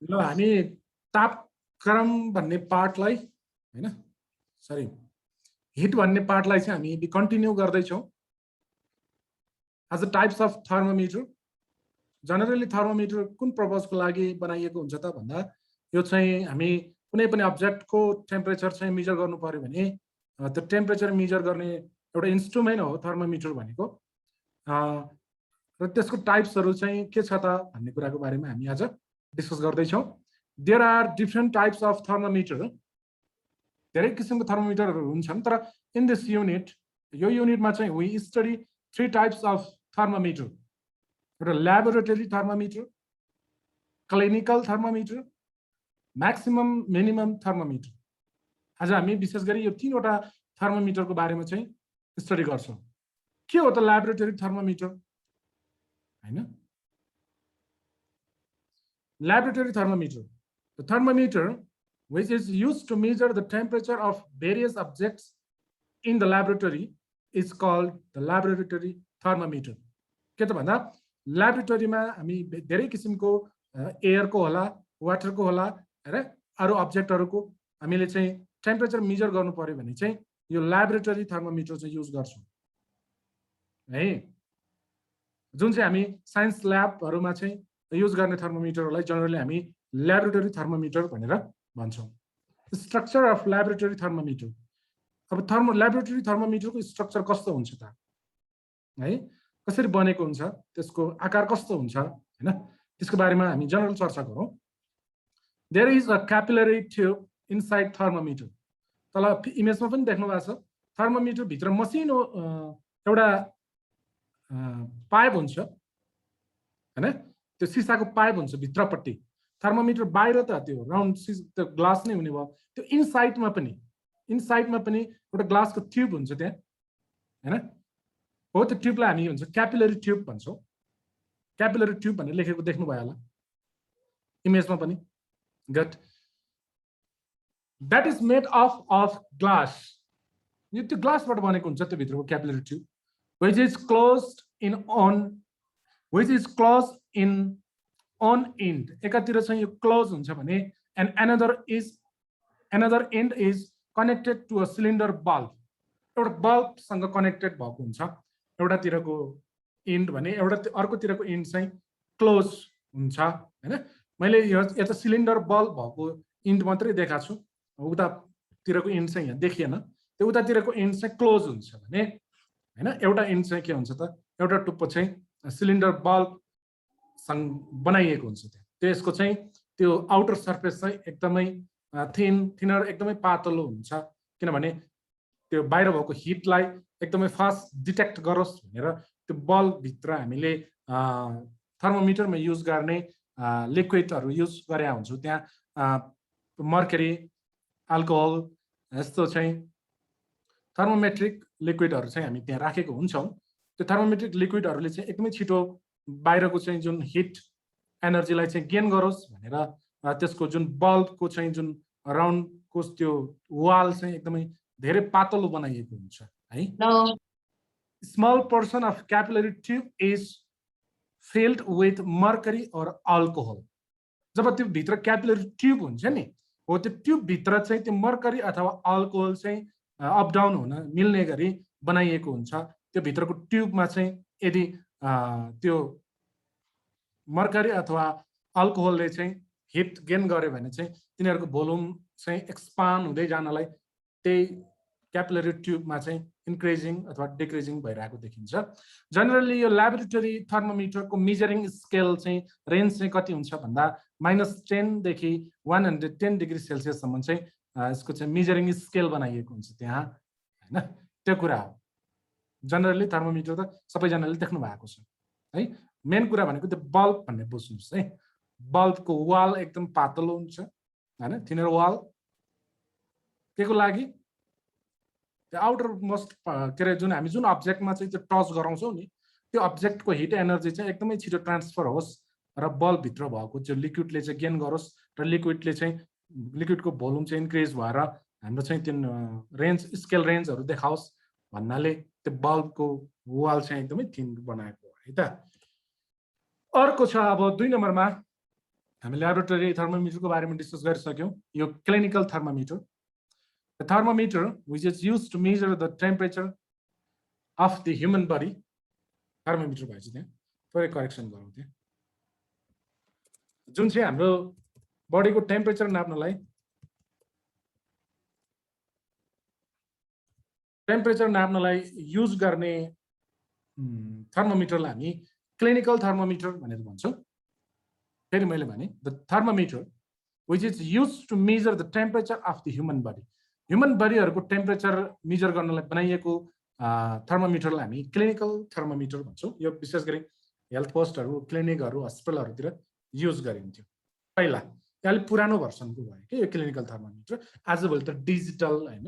ल हामी तापक्रम भन्ने पार्टलाई हैन सरी हिट भन्ने पार्टलाई चाहिँ हामी कन्टिन्यू गर्दैछौँ as a types of thermometer generally thermometer कुन पर्पजको लागि बनाइएको हुन्छ त भन्दा यो चाहिँ हामी कुनै पनि अब्जेक्टको टेम्परेचर चाहिँ मेजर गर्नु पर्यो भने त्यो टेम्परेचर मेजर गर्ने एउटा इन्स्ट्रुमेन्ट हो थर्मोमिटर भनेको र त्यसको टाइप्सहरू चाहिँ के छ त भन्ने कुराको बारेमा हामी आज डिस्कस गर्दैछौँ there are different types of thermometer धेरै किसिमको थर्मोमिटरहरू हुन्छन् तर इन दिस युनिट यो युनिटमा चाहिँ we study 3 types of thermometer एउटा laboratory thermometer clinical thermometer maximum minimum thermometer आज हामी विशेष गरी यो 3वटा थर्मोमिटरको बारेमा चाहिँ स्टडी गर्छौँ के हो त ल्याबोरेटरी थर्मोमिटर हैन laboratory thermometer the thermometer which is used to measure the temperature of various objects in the laboratory is called the laboratory thermometer के त भन्दा ल्याबोरेटरीमा हामी धेरै किसिमको एयरको होला वाटरको होला हैन अरु अब्जेक्टहरुको हामीले चाहिँ टेम्परेचर मेजर गर्नु पर्यो भने चाहिँ यो ल्याबोरेटरी थर्मोमिटर चाहिँ युज गर्छौं है जुन चाहिँ हामी साइन्स ल्याबहरुमा चाहिँ युज गर्ने थर्मोमिटरलाई जनरली हामी ल्याबोरेटरी थर्मोमिटर भनेर भन्छौं स्ट्रक्चर अफ ल्याबोरेटरी थर्मोमिटर अब ल्याबोरेटरी थर्मोमिटरको स्ट्रक्चर कस्तो हुन्छ त है कसरी बनेको हुन्छ त्यसको आकार कस्तो हुन्छ हैन त्यसको बारेमा हामी जनरल चर्चा गरौँ there is a capillary tube inside thermometer तल इमेजमा पनि देख्नु भएको छ थर्मोमिटर भित्र मसिनो एउटा पाइप हुन्छ हैन त्यो सिसाको पाइप हुन्छ भित्रपट्टि थर्मोमिटर बाहिर त त्यो राउन्ड त्यो ग्लास नै हुने भयो त्यो इनसाइडमा पनि एउटा ग्लासको ट्युब हुन्छ त्यहाँ हैन हो त्यो ट्युबलाई हामी हुन्छ क्यापिलरी ट्युब भन्छौं क्यापिलरी ट्युब भनेर लेखेको देख्नु भयो होला इमेजमा पनि got that is made of glass यो त्यो ग्लासबाट बनेको हुन्छ त्यो भित्रको capillary tube which is closed in on end एकातिर चाहिँ यो क्लोज हुन्छ भने and another end is connected to a cylinder bulb एउटा बल्ब सँग कनेक्टेड भएको हुन्छ एउटातिरको एन्ड भने अर्कोतिरको एन्ड चाहिँ क्लोज हुन्छ हैन मैले यता सिलिन्डर बल्ब भएको एन्ड मात्रै देखाएको छु उतातिरको एन्ड चाहिँ यहाँ देखिएन त्यो उतातिरको एन्ड चाहिँ क्लोज हुन्छ भने हैन एउटा एन्ड चाहिँ के हुन्छ त एउटा टुप्पो चाहिँ सिलिन्डर बल्ब सँग बनाइएको हुन्छ त्यसको चाहिँ त्यो आउटर सर्फेस चाहिँ एकदमै थिनर एकदमै पातलो हुन्छ किनभने त्यो बाहिर भएको हिटलाई एकदमै फास्ट डिटेक्ट गरोस् भनेर त्यो बल्ब भित्र हामीले थर्मोमिटरमा युज गर्ने लिक्विडहरु युज गरे हुन्छौं त्यहाँ मर्क्युरी अल्कोहल यस्तो चाहिँ थर्मोमेट्रिक लिक्विडहरु चाहिँ हामी त्यहाँ राखेको हुन्छौं त्यो थर्मोमेट्रिक लिक्विडहरुले चाहिँ एकदमै छिटो बाहिरको चाहिँ जुन हिट एनर्जीलाई चाहिँ गेन गरोस् भनेर त्यसको जुन बल्बको चाहिँ जुन राउन्डको त्यो वाल चाहिँ एकदमै धेरै पातलो बनाइएको हुन्छ है small portion of capillary tube is filled with mercury और अल्कोहल जब त्यो भित्र क्यापिलरी ट्युब हुन्छ नि हो त्यो ट्युब भित्र चाहिँ त्यो मर्क्युरी अथवा अल्कोहल चाहिँ अप डाउन हुन मिल्ने गरी बनाइएको हुन्छ त्यो भित्रको ट्युबमा चाहिँ यदि त्यो मर्क्युरी अथवा अल्कोहलले चाहिँ हिट गेन गर्यो भने चाहिँ तिनीहरुको भोल्युम चाहिँ एक्सपान्ड हुँदै जानलाई त्यही क्यापिलरी ट्युबमा चाहिँ इन्क्रिजिङ अथवा डिक्रिजिङ भइरहेको देखिन्छ जनरली यो ल्याबोरेटरी थर्मोमिटरको मेजरिङ स्केल चाहिँ रेन्ज चाहिँ कति हुन्छ भन्दा -10 देखि 110 डिग्री सेल्सियस सम्म चाहिँ यसको चाहिँ मेजरिङ स्केल बनाइएको हुन्छ त्यहाँ हैन त्यो कुरा हो जनरली थर्मोमिटर त सबैजनाले देख्नु भएको छ है मेन कुरा भनेको त्यो बल्ब भन्ने बुझ्नुस् है बल्बको वाल एकदम पातलो हुन्छ हैन थिनर वाल केको लागि त्यो आउटर मोस्ट के रे जुन हामी जुन अब्जेक्टमा चाहिँ त्यो टच गराउँछौं नि त्यो अब्जेक्टको हिट एनर्जी चाहिँ एकदमै छिटो ट्रान्सफर होस् र बल्ब भित्र भएको त्यो लिक्विडले चाहिँ गेन गरोस् र लिक्विडले चाहिँ लिक्विडको भोल्युम चाहिँ इन्क्रिज भएर हाम्रो चाहिँ त्यो रेन्ज स्केल रेन्जहरु देखाओस् भन्नाले त्यो बल्बको वाल चाहिँ एकदमै थिन बनाएको हो है त अर्को छ अब 2 नम्बरमा हामी ल्याबोरेटरी थर्मोमिटरको बारेमा डिस्कस गरिसक्यौं यो clinical thermometer the thermometer which is used to measure the temperature of the human body thermometer भएछ त्यहाँ थोरै करेक्सन गरौँ त्यहाँ जुन चाहिँ हाम्रो बडीको टेम्परेचर नाप्नलाई युज गर्ने थर्मोमिटरलाई हामी क्लिनिकल थर्मोमिटर भनेर भन्छौँ फेरि मैले भने the thermometer which is used to measure the temperature of the human बडीहरूको टेम्परेचर मेजर गर्नलाई बनाइएको थर्मोमिटरलाई हामी क्लिनिकल थर्मोमिटर भन्छौँ यो विशेष गरी हेल्थ पोस्टहरू क्लिनिकहरू हस्पिटलहरूतिर युज गरिन्थ्यो पहिला अलिक पुरानो भर्सनको भयो कि यो क्लिनिकल थर्मोमिटर आजभोलि त डिजिटल होइन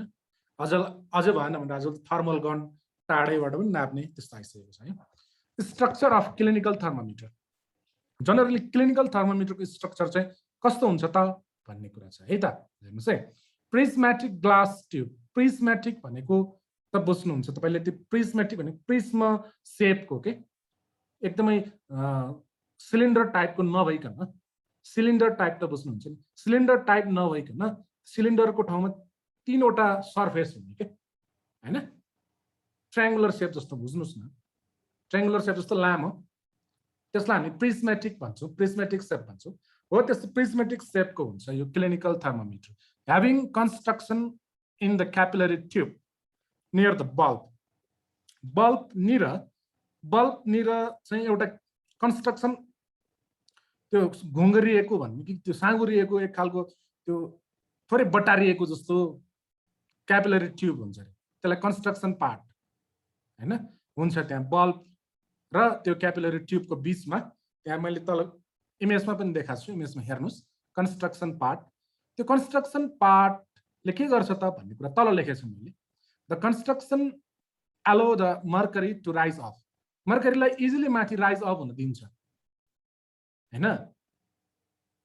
अझ भएन भने आज थर्मल गन टाढैबाट पनि नाप्ने त्यस्तो आइसकेको छ है structure of clinical thermometer generally clinical थर्मोमिटरको स्ट्रक्चर चाहिँ कस्तो हुन्छ त भन्ने कुरा छ है त हेर्नुहोस् है प्रिज्मेटिक ग्लास ट्युब प्रिज्मेटिक भनेको त बुझ्नुहुन्छ तपाईँले त्यो प्रिज्मेटिक भनेको प्रिज्म सेपको के एकदमै सिलिन्डर टाइपको नभइकन सिलिन्डर टाइप त बुझ्नुहुन्छ नि सिलिन्डर टाइप नभइकन सिलिन्डरको ठाउँमा तीनवटा सर्फेस हुने के हैन ट्रायंगुलर सेप जस्तो बुझ्नुस् न ट्रायंगुलर सेप जस्तो लामो त्यसलाई हामी प्रिज्मेटिक भन्छौँ प्रिज्मेटिक सेप भन्छौँ हो त्यस्तो प्रिज्मेटिक सेपको हुन्छ यो clinical thermometer having construction in the capillary tube near the bulb निर चाहिँ एउटा कन्स्ट्रक्सन त्यो घुङ्गरिएको भन्ने कि त्यो साँगुरिएको एक खालको त्यो थोरै बटारिएको जस्तो क्यापिलरी ट्युब हुन्छ त्यसलाई कन्स्ट्रक्सन पार्ट हैन हुन्छ त्यहाँ बल्ब र त्यो क्यापिलरी ट्युबको बीचमा त्यहाँ मैले तल इमेजमा पनि देखाएको छु इमेजमा हेर्नुस् कन्स्ट्रक्सन पार्ट त्यो कन्स्ट्रक्सन पार्टले के गर्छ त भन्ने कुरा तल लेखेको छु मैले the construction allow the mercury to rise of मर्करीलाई इजिली माथि राइज अप हुन दिन्छ हैन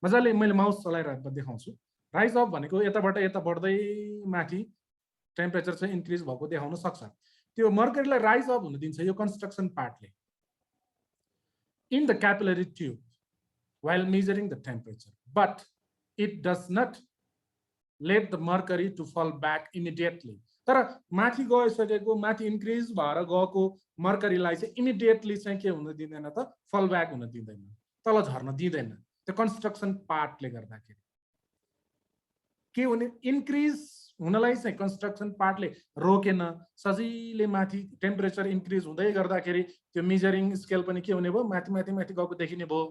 मजाले मैले माउस चलाइरहेर देखाउँछु राइज अप भनेको यताबाट यता बढ्दै माथि टेम्परेचर चाहिँ इन्क्रिज भएको देखाउन सक्छ त्यो मर्करीलाई राइज अप हुन दिन्छ यो कन्स्ट्रक्सन पार्टले in the capillary tube while measuring the temperature, but it does not let the mercury to fall back immediately. तर माथि गइसकेको माथि इन्क्रिज भएर गएको मर्करीलाई चाहिँ इमिडिएटली चाहिँ के हुन दिँदैन त फल ब्याक हुन दिँदैन तल झर्न दिँदैन त्यो कन्स्ट्रक्सन पार्टले गर्दाखेरि के हुने इन्क्रिज हुनलाई चाहिँ कन्स्ट्रक्सन पार्टले रोकेन सजिलै माथि टेम्परेचर इन्क्रिज हुँदै गर्दाखेरि त्यो मेजरिङ स्केल पनि के हुने भयो माथि माथि माथि गएको देखिने भयो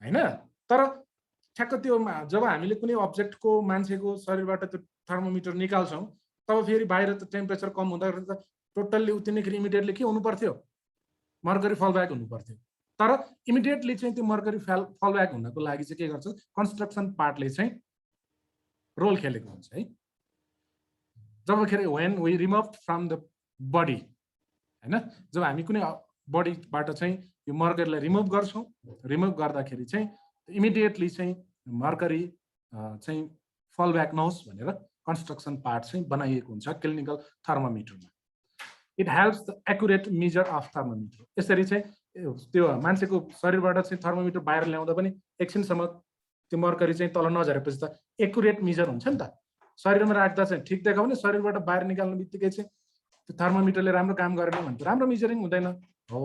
हैन तर ठ्याक्क त्यो जब हामीले कुनै अब्जेक्टको मान्छेको शरीरबाट त्यो थर्मोमिटर निकाल्छौं तब फेरि बाहिर त टेम्परेचर कम हुँदा त टोटल्ली उतिनेखेरि इमिडिएटली के हुनु पर्थ्यो मर्करी फल ब्याक हुनु पर्थ्यो तर इमिडिएटली चाहिँ त्यो मर्करी फल ब्याक हुनको लागि चाहिँ के गर्छ कन्स्ट्रक्सन पार्टले चाहिँ रोल खेलेको हुन्छ है जबखेरि when we remove from the body हैन जब हामी कुनै बडीबाट चाहिँ यो मर्करीलाई रिमुभ गर्छौं रिमुभ गर्दाखेरि चाहिँ इमिडिएटली चाहिँ मर्करी चाहिँ फल ब्याक नहोस् भनेर कन्स्ट्रक्सन पार्ट चाहिँ बनाइएको हुन्छ क्लिनिकल थर्मोमिटरमा it helps the accurate measure of thermometer यसरी चाहिँ त्यो मान्छेको शरीरबाट चाहिँ थर्मोमिटर बाहिर ल्याउँदा पनि एकछिनसम्म त्यो मर्करी चाहिँ तल नझरेपछि त एक्युरेट मेजर हुन्छ नि त शरीरमा राख्दा चाहिँ ठिक देखायो भने शरीरबाट बाहिर निकाल्ने बित्तिकै चाहिँ त्यो थर्मोमिटरले राम्रो काम गरेन भने राम्रो मेजरिङ हुँदैन हो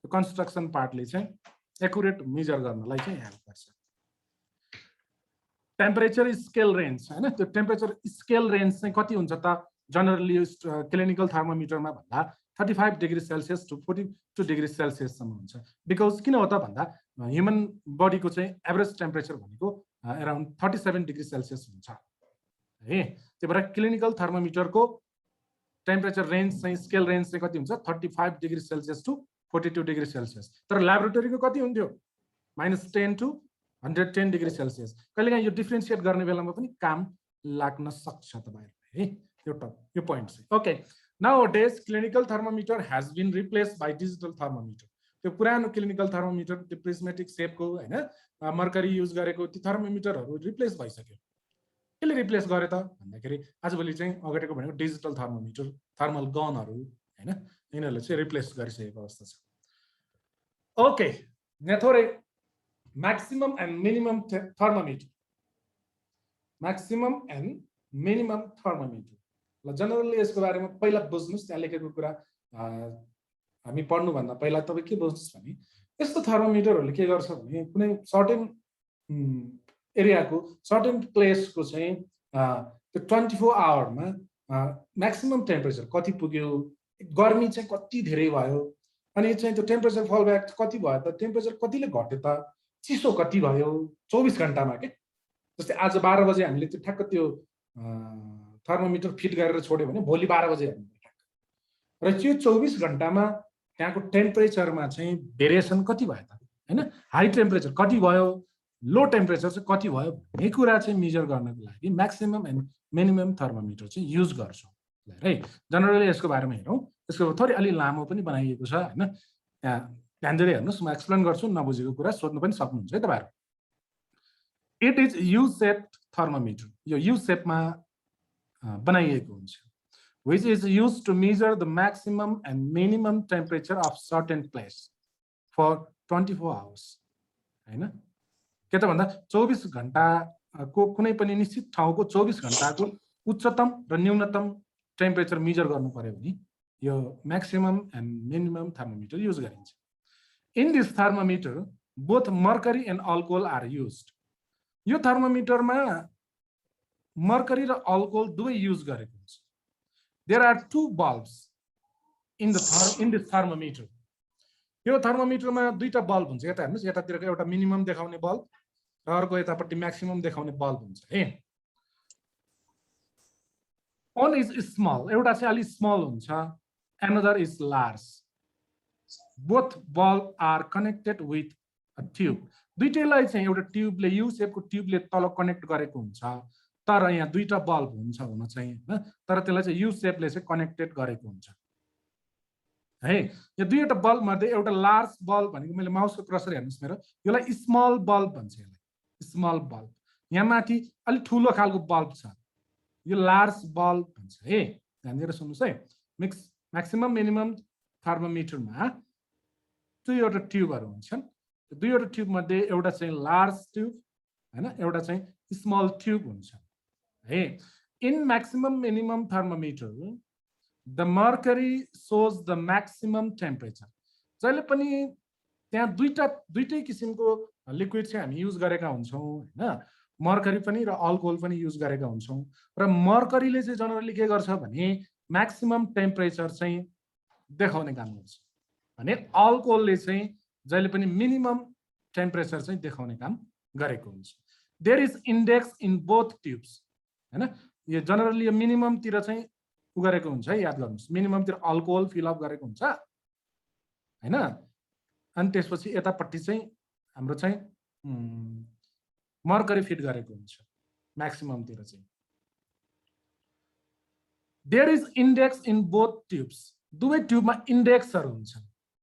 त्यो कन्स्ट्रक्सन पार्टले चाहिँ एक्युरेट मेजर गर्नलाई चाहिँ हेल्प गर्छ टेम्परेचर स्केल रेन्ज हैन त्यो टेम्परेचर स्केल रेन्ज चाहिँ कति हुन्छ त जनरली क्लिनिकल थर्मोमिटरमा भन्दा 35 degree Celsius to 42 degree Celsius सम्म हुन्छ बिकज किन हो त भन्दा ह्युमन बडीको चाहिँ एभरेज टेम्परेचर भनेको अराउन्ड 37 डिग्री सेल्सियस हुन्छ है त्यही भएर क्लिनिकल थर्मोमिटरको टेम्परेचर रेन्ज चाहिँ स्केल रेन्ज चाहिँ कति हुन्छ 35 degree Celsius to 42 degree Celsius तर ल्याबोरेटरीको कति हुन्थ्यो -10 टु 110 डिग्री सेल्सियस कहिलेकाहीँ यो डिफ्रेन्सिएट गर्ने बेलामा पनि काम लाग्न सक्छ तपाईहरुलाई है यो पोइन्ट चाहिँ okay nowadays clinical thermometer has been replaced by digital thermometer त्यो पुरानो क्लिनिकल थर्मोमिटर त्यो प्रिज्मेटिक सेपको हैन मर्करी युज गरेको त्यो थर्मोमिटरहरु रिप्लेस भइसक्यो केले रिप्लेस गरे त भन्दाखेरि आजभोलि चाहिँ अगाडिको भनेको डिजिटल थर्मोमिटर थर्मल गनहरु हैन यिनीहरुले चाहिँ रिप्लेस गरिसकेको अवस्था छ ओके यहाँ थोरै maximum and minimum thermometer. Maximum and minimum thermometer. ल जनरली यसको बारेमा पहिला बुझ्नुस्, त्यहाँ लेखेको कुरा हामी पढ्नु भन्दा पहिला तपाई के बुझ्नुस् भने यस्तो थर्मोमिटरहरुले के गर्छ भने कुनै सर्टेन एरियाको सर्टेन प्लेसको चाहिँ त्यो 24 आवरमा म्याक्सिमम टेम्परेचर कति पुग्यो, गर्मी चाहिँ कति धेरै भयो, अनि चाहिँ त्यो टेम्परेचर फल ब्याक कति भयो त, टेम्परेचर कतिले घट्यो त, चिसो कति भयो 24 घण्टामा के। जस्तै आज 12 बजे हामीले त्यो ठ्याक्क त्यो थर्मोमिटर फिट गरेर छोड्यो भने भोलि 12 बजे हेर्नु ठ्याक्क, र त्यो 24 घण्टामा त्यहाँको टेम्परेचरमा चाहिँ भेरिएसन कति भयो त, हैन, हाई टेम्परेचर कति भयो, लो टेम्परेचर चाहिँ कति भयो भन्ने कुरा चाहिँ मेजर गर्नको लागि म्याक्सिमम एन्ड मिनिमम थर्मोमिटर चाहिँ युज गर्छौँ है। जनरली यसको बारेमा हेरौँ, यसको थोरै अलि लामो पनि बनाइएको छ हैन, त्यहाँ ध्यान दिएर हेर्नुस्, म एक्सप्लेन गर्छु, नबुझेको कुरा सोध्नु पनि सक्नुहुन्छ है तपाईहरु। It is U shaped thermometer, यो यू शेपमा बनाइएको हुन्छ, which is used to measure the maximum and minimum temperature of certain place for 24 hours हैन। के त भन्दा 24 घण्टाको कुनै पनि निश्चित ठाउँको 24 घण्टाको उच्चतम र न्यूनतम टेम्परेचर मेजर गर्नु पर्यो भने यो maximum and minimum thermometer use गरिन्छ। In this thermometer both mercury and alcohol are used. यो थर्मोमिटरमा मर्करी र अल्कोहल दुवै युज गरेको हुन्छ। There are two bulbs in this thermometer. यो थर्मोमिटरमा दुईटा बल्ब हुन्छ, यता हेर्नुस्, यतातिरको एउटा मिनिमम देखाउने बल्ब र अर्को यतापट्टि म्याक्सिमम देखाउने बल्ब हुन्छ है। One is small, एउटा चाहिँ अलि स्मल हुन्छ, another is large. Both bulb are connected with a tube. दुईटैलाई चाहिँ एउटा ट्युबले, यू शेपको ट्युबले तल कनेक्ट गरेको हुन्छ, तर यहाँ दुईटा बल्ब हुन्छ हुन चाहिँ हैन, तर त्यसलाई चाहिँ यू शेपले चाहिँ कनेक्टेड गरेको हुन्छ है। यो दुईटा बल्ब मध्ये एउटा लार्ज बल्ब भनेको, मैले माउसको क्रसर हेर्नुस् मेरो, यसलाई स्मल बल्ब भन्छ, यसलाई स्मल बल्ब। यहाँ माथि अलि ठुलो खालको बल्ब छ, यो लार्ज बल्ब भन्छ है। ध्यान दिएर सुन्नुस् है। म्याक्सिमम मिनिमम थर्मोमिटरमा दुईवटा ट्युबहरु हुन्छन्, दुईवटा ट्युब मध्ये एउटा चाहिँ लार्ज ट्युब हैन, एउटा चाहिँ स्मल ट्युब हुन्छ है। In maximum minimum thermometer the mercury shows the maximum temperature. जहिले पनि त्यहाँ दुईटै किसिमको लिक्विड चाहिँ हामी युज गरेका हुन्छौँ हैन, मर्करी पनि र अल्कोहल पनि युज गरेका हुन्छौँ, र मर्करीले चाहिँ जनरली के गर्छ भने म्याक्सिमम टेम्परेचर चाहिँ देखाउने काम गर्छ भने अल्कोहलले चाहिँ जहिले पनि मिनिमम टेम्परेचर चाहिँ देखाउने काम गरेको हुन्छ। There is index in both tubes हैन, यो जनरली यो मिनिमम तिर चाहिँ उ गरेको हुन्छ है, याद गर्नुस्, मिनिमम तिर अल्कोहल फिल अप गरेको हुन्छ हैन, अनि त्यसपछि यतापट्टि चाहिँ हाम्रो चाहिँ मर्करी फिट गरेको हुन्छ म्याक्सिमम तिर चाहिँ। There is index in both tubes, दुवै ट्युबमा इन्डेक्सहरु हुन्छ।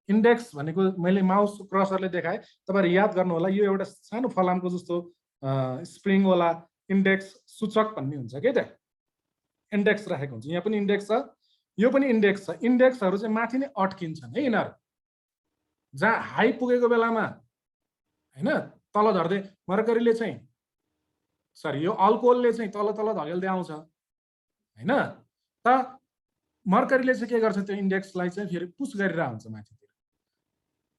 इन्डेक्स भनेको मैले माउस क्रसरले देखाए, तपाईहरु याद गर्नु होला, यो एउटा सानो फलामको जस्तो स्प्रिङ वाला इन्डेक्स सूचक भन्ने हुन्छ के, त इन्डेक्स राखेको हुन्छ। यहाँ पनि इन्डेक्स छ, यो पनि इन्डेक्स छ। इन्डेक्सहरु चाहिँ माथि नै अट्किन्छन् है, यिनीहरु जहाँ हाई पुगेको बेलामा हैन तल झर्दै मर्करीले चाहिँ सरी यो अल्कोहलले चाहिँ तल तल धकेल्दै आउँछ हैन, त मर्करीले चाहिँ के गर्छ, त्यो इन्डेक्सलाई चाहिँ फेरि पुश गरेर हुन्छ माथितिर,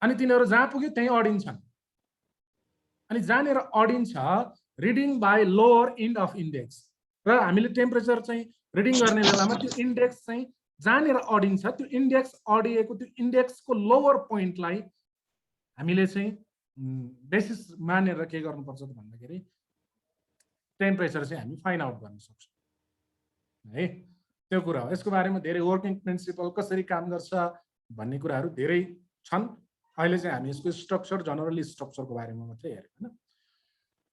अनि तिनीहरु जहाँ पुग्यो त्यही अडिन्छन्, अनि जहाँनेर अडिन्छ reading by lower end of index, र हामीले टेम्परेचर चाहिँ रिडिङ गर्ने बेलामा त्यो इन्डेक्स चाहिँ जहाँनेर अडिन्छ त्यो इन्डेक्स अडिएको त्यो इन्डेक्सको लोअर पोइन्टलाई हामीले चाहिँ बेसिस मानेर के गर्नुपर्छ त भन्दाखेरि टेम्परेचर चाहिँ हामी फाइन्ड आउट गर्न सक्छौँ है। त्यो कुरा हो, यसको बारेमा धेरै वर्किङ प्रिन्सिपल कसरी काम गर्छ भन्ने कुराहरू धेरै छन्। अहिले चाहिँ हामी यसको स्ट्रक्चर, जनरली स्ट्रक्चरको बारेमा मात्रै हेर्यौँ हैन।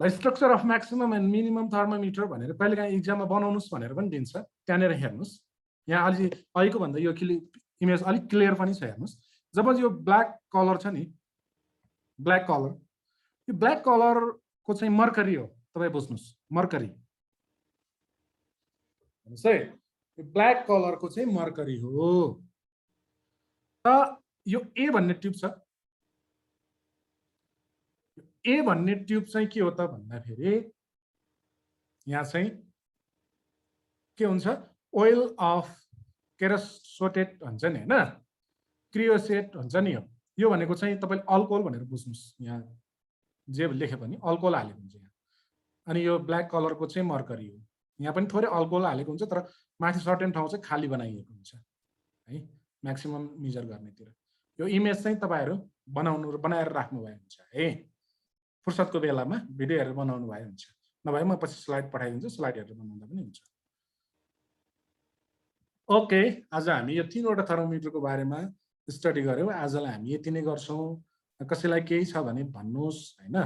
The structure of maximum and minimum thermometer भनेर कहिलेकाहीँ इक्जाममा बनाउनुस् भनेर पनि दिन्छ, त्यहाँनिर हेर्नुस्। यहाँ अलि अहिलेको भन्दा यो इमेज अलिक क्लियर पनि छ, हेर्नुस्। जब यो ब्ल्याक कलर छ नि, ब्ल्याक कलर, यो ब्ल्याक कलरको चाहिँ मर्करी हो, तपाईँ बुझ्नुस्, मर्करी हेर्नुस् है, यो ब्ल्याक कलरको चाहिँ मर्करी हो। त यो ए भन्ने ट्युब छ, ए भन्ने ट्युब चाहिँ के हो त भन्दाखेरि यहाँ चाहिँ के हुन्छ ओइल अफ केरासोटेट भन्छ नि हैन क्रियोसेट हुन्छ नि यो भनेको चाहिँ तपाईले अल्कोहल भनेर बुझ्नुस् यहाँ जे लेखे पनि अल्कोहल हालेको हुन्छ यहाँ अनि यो ब्ल्याक कलरको चाहिँ मर्करी हो यहाँ पनि थोरै अल्कोहल हालेको हुन्छ तर माथि सर्टेन ठाउँ चाहिँ खाली बनाइएको हुन्छ है म्याक्सिमम मेजर गर्नेतिर यो इमेज चाहिँ तपाईहरु बनाएर राख्नु भए हुन्छ है फुर्सदको बेलामा भिडियो हेरेर बनाउनु भए हुन्छ नभए म पछि स्लाइड पठाइदिन्छु स्लाइड हेरेर बनाउँदा पनि हुन्छ ओके आज हामी यो तीनवटा थर्मोमिटरको बारेमा स्टडी गर्यौं आजलाई हामी यति नै गर्छौं कसैलाई केही छ भने भन्नुस् हैन